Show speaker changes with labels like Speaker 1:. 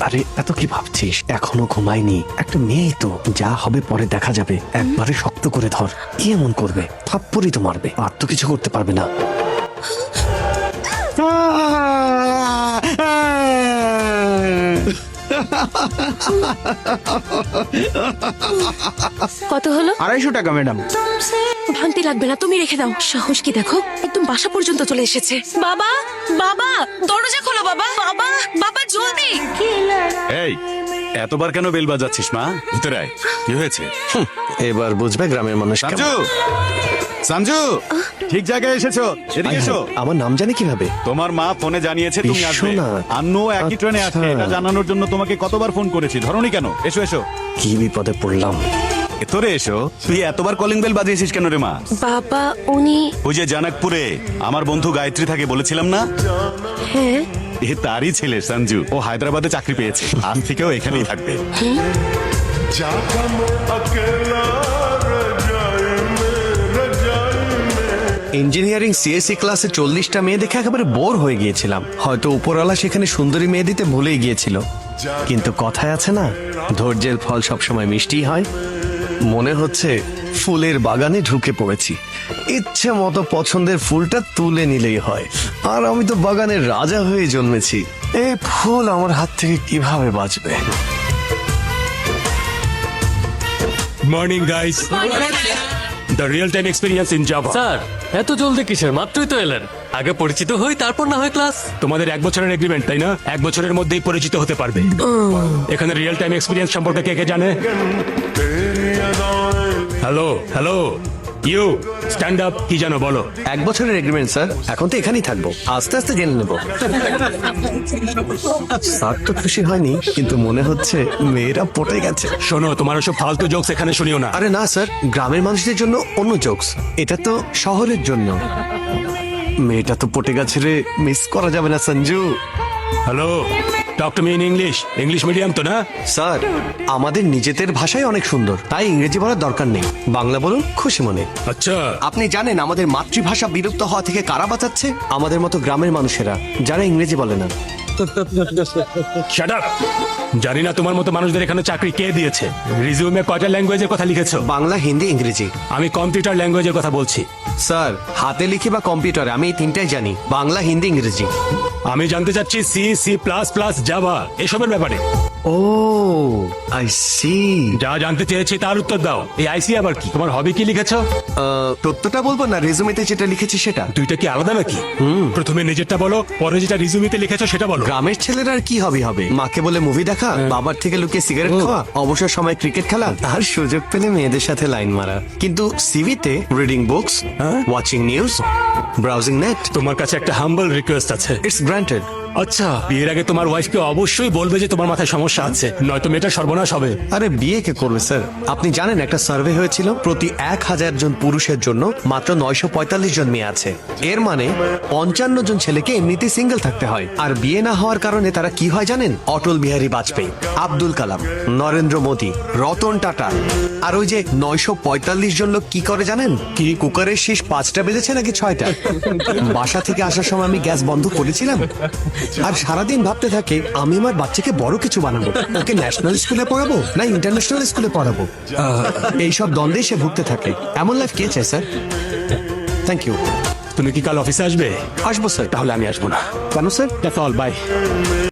Speaker 1: আরে এত কি ভাবছিস? এখনো ঘুমায়নি, একটা মেয়েই তো, যা হবে পরে দেখা যাবে। একবারে শক্ত করে ধর। কি এমন করবে? থাপ্পড়ই তো মারবে, আর তো কিছু করতে পারবে না।
Speaker 2: কত হলো?
Speaker 3: 250 টাকা ম্যাডাম।
Speaker 2: ভাঙতে লাগবে না, তুমি রেখে দাও। সাহস কি দেখো, একদম বাসা পর্যন্ত চলে এসেছে। বাবা, বাবা, দরজা খোলো বাবা, বাবা, বাবা জলদি।
Speaker 4: এই এতবার কেন বেল বাজাচ্ছিস মা? ভিতরে আয়। কি হয়েছে?
Speaker 1: এবার বুঝবে গ্রামের মানুষ কেমন।
Speaker 4: সঞ্জু, সঞ্জু, ঠিক জায়গায় এসেছো। এদিকে এসো।
Speaker 1: আমার নাম জানে কিভাবে?
Speaker 4: তোমার মা ফোনে জানিয়েছে তুমি আসবে।
Speaker 1: বিশ্বনাথ।
Speaker 4: আন্নু একই ট্রেনে আছে,
Speaker 1: আচ্ছা।
Speaker 4: এটা জানানোর জন্য তোমাকে কতবার ফোন করেছি, ধরোনি কেন? এসো এসো।
Speaker 1: কি বিপদে পড়লাম।
Speaker 4: ভেতরে এসো। তুই এতবার কলিং বেল বাজিয়েছিস কেন রে মা?
Speaker 2: বাবা, উনি।
Speaker 4: ওই যে জানাকপুরে আমার বন্ধু গায়ত্রী থাকে, বলেছিলাম না?
Speaker 2: হ্যাঁ,
Speaker 4: এ তারই ছেলে সঞ্জু। ও হায়দ্রাবাদে চাকরি পেয়েছে, আজ থেকেও এখানেই থাকবে।
Speaker 1: ইঞ্জিনিয়ারিং সিএসসি ক্লাসে 40টা মেয়ে দেখে একেবারে বোর হয়ে গিয়েছিলাম। হয়তো উপরওয়ালা সেখানে সুন্দরী মেয়ে দিতে ভুলেই গিয়েছিল। কিন্তু কথায় আছে না, ধৈর্যের ফল সবসময় মিষ্টি হয়। মনে হচ্ছে ফুলের বাগানে ঢুকে পড়েছি। ইচ্ছে মতো পছন্দের ফুলটা তুলে নিলেই হয়। আর আমি তো বাগানের রাজা হয়ে জন্মেছি। এই ফুল আমার হাত থেকে কিভাবে বাঁচবে?
Speaker 5: Morning guys, the real time experience in Java.
Speaker 6: Sir, এত জলদি কিসের? মাত্রই তো এলেন। আগে পরিচিত হই, তারপর না হয় ক্লাস।
Speaker 5: তোমাদের 1 বছরের এগ্রিমেন্ট, তাই না? 1 বছরের মধ্যেই পরিচিত হতে পারবে। এখানে রিয়েল টাইম এক্সপিরিয়েন্স সম্পর্কে কে কে জানে? Hello hello, you stand up. কি জানো বলো?
Speaker 1: 1 বছরের এগ্রিমেন্ট স্যার। এখন তো এখানেই থাকবো, আস্তে আস্তে জেনে নেবো। স্যার তো খুশি হয়নি, কিন্তু মনে হচ্ছে মেয়েরা পটে গেছে।
Speaker 5: শোনো, তোমার ওসব ফালতু জোকস এখানে শুনিও না।
Speaker 1: আরে না স্যার, গ্রামের মানুষদের জন্য অন্য জোকস, এটা তো শহরের জন্য। মেয়েটা তো পটে গেছে রে, মিস করা যাবে না Sanju.
Speaker 5: Hello, talk to me in English. English medium তো না?
Speaker 1: স্যার, আমাদের নিজেদের ভাষাই অনেক সুন্দর, তাই ইংরেজি বলার দরকার নেই। বাংলা বলুন খুশি মনে।
Speaker 5: আচ্ছা,
Speaker 1: আপনি জানেন আমাদের মাতৃভাষা বিলুপ্ত হওয়া থেকে কারা বাঁচাচ্ছে? আমাদের মতো গ্রামের মানুষেরা, যারা ইংরেজি বলে না।
Speaker 5: Shut up. জানি না তোমার মতো মানুষদের এখানে চাকরি কে দিয়েছে। রিজিউমে কয়টা ল্যাঙ্গুয়েজের কথা লিখেছো?
Speaker 1: বাংলা, হিন্দি, ইংরেজি।
Speaker 5: আমি কম্পিউটার ল্যাঙ্গুয়েজের কথা বলছি।
Speaker 1: স্যার, হাতে লিখে বা কম্পিউটারে আমি এই 3টাই জানি, বাংলা, হিন্দি, ইংরেজি।
Speaker 5: আমি জানতে চাচ্ছি C, C plus plus, Java এসবের ব্যাপারে।
Speaker 1: Oh I see.
Speaker 5: যা জানতে চেয়েছি তার উত্তর দাও। এই আইসি আবার কি? তোমার হবি কি লিখেছো?
Speaker 1: তথ্যটা বলবো না রেজুমেতে যেটা লিখেছি সেটা?
Speaker 5: দুইটা কি আলাদা নাকি? প্রথমে নিজেরটা বলো, পরে যেটা রিজুমিতে লিখেছো সেটা বলো।
Speaker 1: গ্রামের ছেলেরা আর কি হবি হবে? মাকে বলে মুভি দেখা, বাবার থেকে লুকিয়ে সিগারেট খাওয়া, অবসর সময় ক্রিকেট খেলা, আর সুযোগ পেলে মেয়েদের সাথে লাইন মারা। কিন্তু সিভিতে reading books, watching news, browsing net.
Speaker 5: তোমার কাছে একটা হাম্বল রিকোয়েস্ট আছে।
Speaker 1: It's granted.
Speaker 5: আচ্ছা, বিয়ের আগে তোমার ওয়াইফকে অবশ্যই বলবে যে তোমার মাথায় সমস্যা আছে, নয়তো মেয়েটা সর্বনাশ হবে।
Speaker 1: আরে বিয়ে কে করবে স্যার? আপনি জানেন একটা সার্ভে হয়েছিল, প্রতি 1000 জন পুরুষের জন্য মাত্র 945 জন মেয়ে আছে। এর মানে 55 জন ছেলেকে এমনিতেই সিঙ্গেল থাকতে হয়। আর বিয়ে না হওয়ার কারণে তারা কি হয় জানেন? অটল বিহারী বাজপেয়ী, আব্দুল কালাম, নরেন্দ্র মোদী, রতন টাটা। আর ওই যে 945 জন লোক কি করে জানেন? কি কুকারের শীষ 5টা বেজেছে নাকি 6টা? বাসা থেকে আসার সময় আমি গ্যাস বন্ধ করেছিলাম। আর সারাদিন ভাবতে থাকে আমি আমার বাচ্চাকে বড় কিছু বানাবো, ওকে ন্যাশনাল স্কুলে পড়াবো না ইন্টারন্যাশনাল স্কুলে পড়াবো। এইসব দ্বন্দ্বে সে ভুগতে থাকে। এমন লাইফ কে চায় স্যার? Thank you.
Speaker 5: তুমি কি কাল অফিসে আসবে?
Speaker 1: আসবো স্যার।
Speaker 5: তাহলে আমি আসবো না।
Speaker 1: কেন স্যার?
Speaker 5: That's all, by.